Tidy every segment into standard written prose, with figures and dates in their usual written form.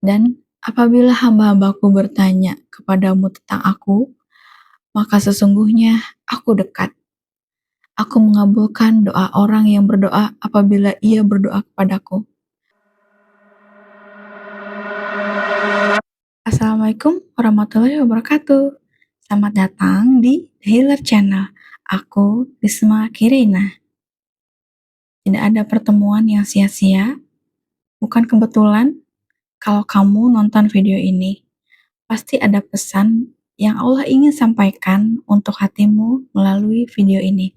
Dan apabila hamba-hambaku bertanya kepadamu tentang aku, maka sesungguhnya aku dekat. Aku mengabulkan doa orang yang berdoa apabila ia berdoa kepadaku. Assalamualaikum warahmatullahi wabarakatuh. Selamat datang di The Healer Channel. Aku Risma Kirina. Tidak ada pertemuan yang sia-sia. Bukan kebetulan kalau kamu nonton video ini. Pasti ada pesan yang Allah ingin sampaikan untuk hatimu melalui video ini.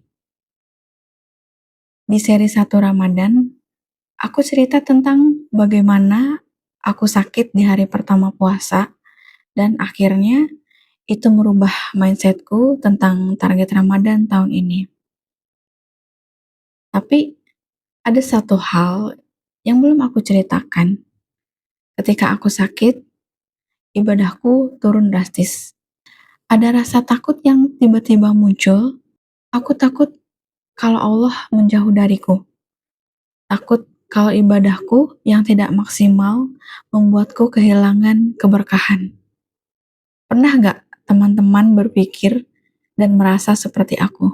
Di seri 1 Ramadan, aku cerita tentang bagaimana aku sakit di hari pertama puasa dan akhirnya itu merubah mindsetku tentang target Ramadan tahun ini. Tapi ada satu hal yang belum aku ceritakan. Ketika aku sakit, ibadahku turun drastis. Ada rasa takut yang tiba-tiba muncul. Aku takut kalau Allah menjauh dariku. Takut kalau ibadahku yang tidak maksimal membuatku kehilangan keberkahan. Pernah gak teman-teman berpikir dan merasa seperti aku?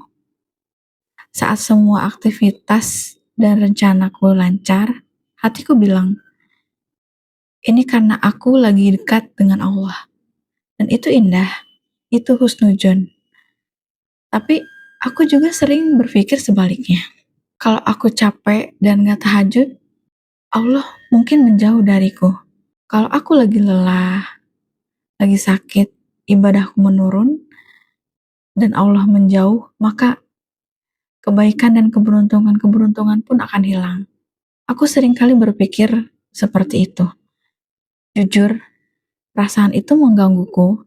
Saat semua aktivitas dan rencanaku lancar, hatiku bilang, ini karena aku lagi dekat dengan Allah. Dan itu indah, itu husnuzon. Tapi aku juga sering berpikir sebaliknya. Kalau aku capek dan gak tahajud, Allah mungkin menjauh dariku. Kalau aku lagi lelah, lagi sakit, ibadahku menurun, dan Allah menjauh, maka kebaikan dan keberuntungan pun akan hilang. Aku seringkali berpikir seperti itu. Jujur, perasaan itu menggangguku,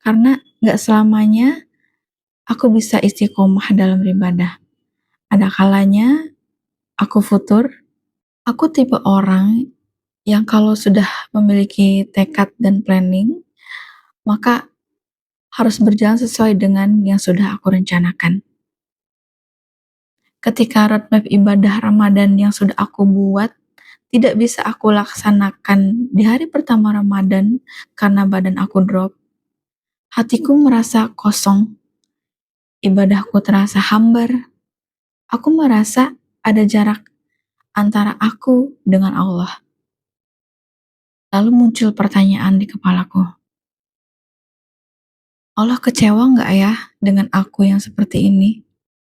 karena gak selamanya aku bisa istiqomah dalam ibadah. Ada kalanya aku futur. Aku tipe orang yang kalau sudah memiliki tekad dan planning, maka harus berjalan sesuai dengan yang sudah aku rencanakan. Ketika roadmap ibadah Ramadan yang sudah aku buat tidak bisa aku laksanakan di hari pertama Ramadan karena badan aku drop, hatiku merasa kosong, ibadahku terasa hambar, aku merasa ada jarak antara aku dengan Allah. Lalu muncul pertanyaan di kepalaku, Allah kecewa gak ya dengan aku yang seperti ini?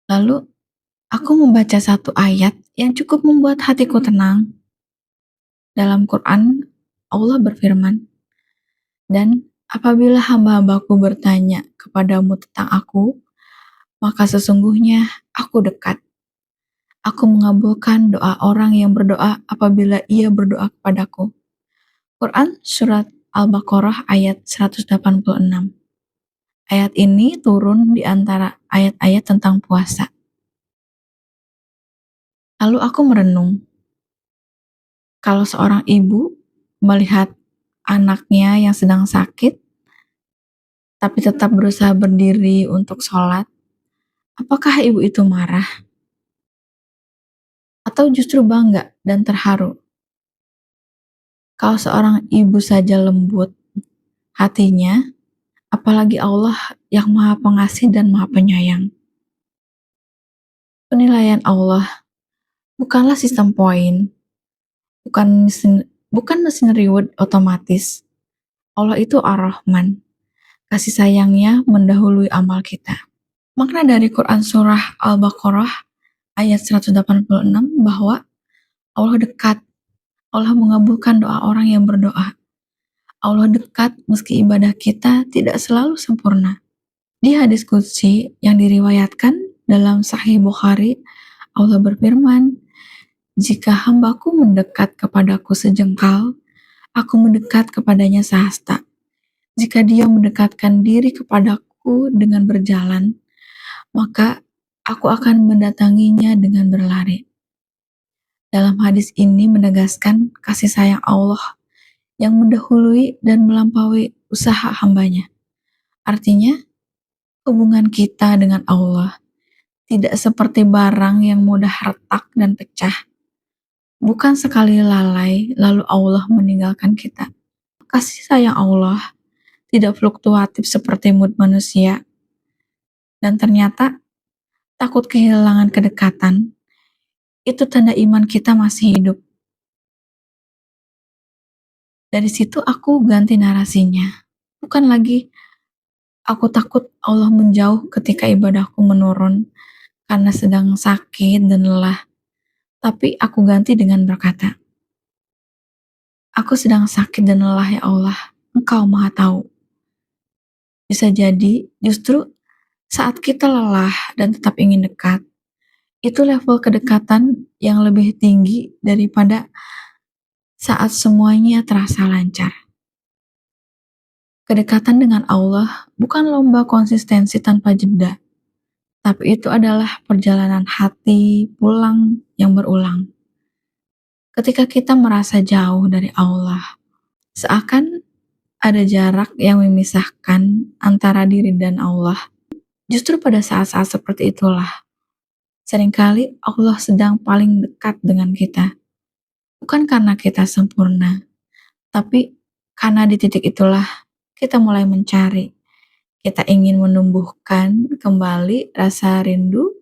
Lalu aku membaca satu ayat yang cukup membuat hatiku tenang. Dalam Quran, Allah berfirman, dan apabila hamba-hambaku bertanya kepadamu tentang aku, maka sesungguhnya aku dekat. Aku mengabulkan doa orang yang berdoa apabila ia berdoa kepadaku. Quran Surat Al-Baqarah ayat 186. Ayat ini turun di antara ayat-ayat tentang puasa. Lalu aku merenung. Kalau seorang ibu melihat anaknya yang sedang sakit, tapi tetap berusaha berdiri untuk sholat, apakah ibu itu marah? Atau justru bangga dan terharu? Kalau seorang ibu saja lembut hatinya, apalagi Allah yang Maha Pengasih dan Maha Penyayang. Penilaian Allah bukanlah sistem poin, bukan mesin reward otomatis. Allah itu Ar-Rahman. Kasih sayangnya mendahului amal kita. Makna dari Quran Surah Al-Baqarah ayat 186 bahwa Allah dekat. Allah mengabulkan doa orang yang berdoa. Allah dekat meski ibadah kita tidak selalu sempurna. Di hadis qudsi yang diriwayatkan dalam Sahih Bukhari, Allah berfirman, jika hambaku mendekat kepadaku sejengkal, aku mendekat kepadanya sehasta. Jika dia mendekatkan diri kepadaku dengan berjalan, maka aku akan mendatanginya dengan berlari. Dalam hadis ini menegaskan kasih sayang Allah yang mendahului dan melampaui usaha hambanya. Artinya, hubungan kita dengan Allah tidak seperti barang yang mudah retak dan pecah. Bukan sekali lalai lalu Allah meninggalkan kita. kasih sayang Allah tidak fluktuatif seperti mood manusia, dan ternyata takut kehilangan kedekatan itu tanda iman kita masih hidup. Dari situ aku ganti narasinya. Bukan lagi aku takut Allah menjauh ketika ibadahku menurun karena sedang sakit dan lelah. Tapi aku ganti dengan berkata, aku sedang sakit dan lelah ya Allah. Engkau maha tahu. Bisa jadi justru saat kita lelah dan tetap ingin dekat, itu level kedekatan yang lebih tinggi daripada saat semuanya terasa lancar. Kedekatan dengan Allah bukan lomba konsistensi tanpa jeda, tapi itu adalah perjalanan hati pulang yang berulang. Ketika kita merasa jauh dari Allah, seakan ada jarak yang memisahkan antara diri dan Allah. Justru pada saat-saat seperti itulah, seringkali Allah sedang paling dekat dengan kita. Bukan karena kita sempurna, tapi karena di titik itulah kita mulai mencari. Kita ingin menumbuhkan kembali rasa rindu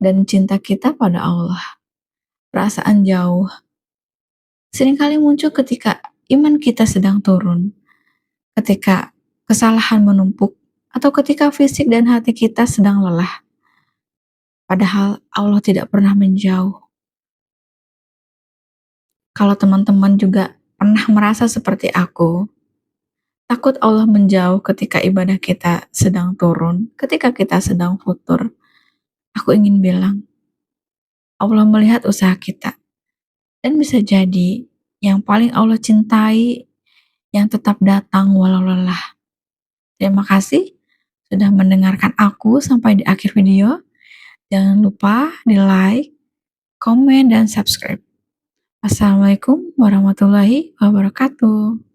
dan cinta kita pada Allah. Perasaan jauh seringkali muncul ketika iman kita sedang turun, ketika kesalahan menumpuk, atau ketika fisik dan hati kita sedang lelah. Padahal Allah tidak pernah menjauh. Kalau teman-teman juga pernah merasa seperti aku, takut Allah menjauh ketika ibadah kita sedang turun, ketika kita sedang futur, aku ingin bilang, Allah melihat usaha kita. Dan bisa jadi yang paling Allah cintai yang tetap datang walau lelah. Terima kasih sudah mendengarkan aku sampai di akhir video. Jangan lupa di like, komen, dan subscribe. Assalamualaikum warahmatullahi wabarakatuh.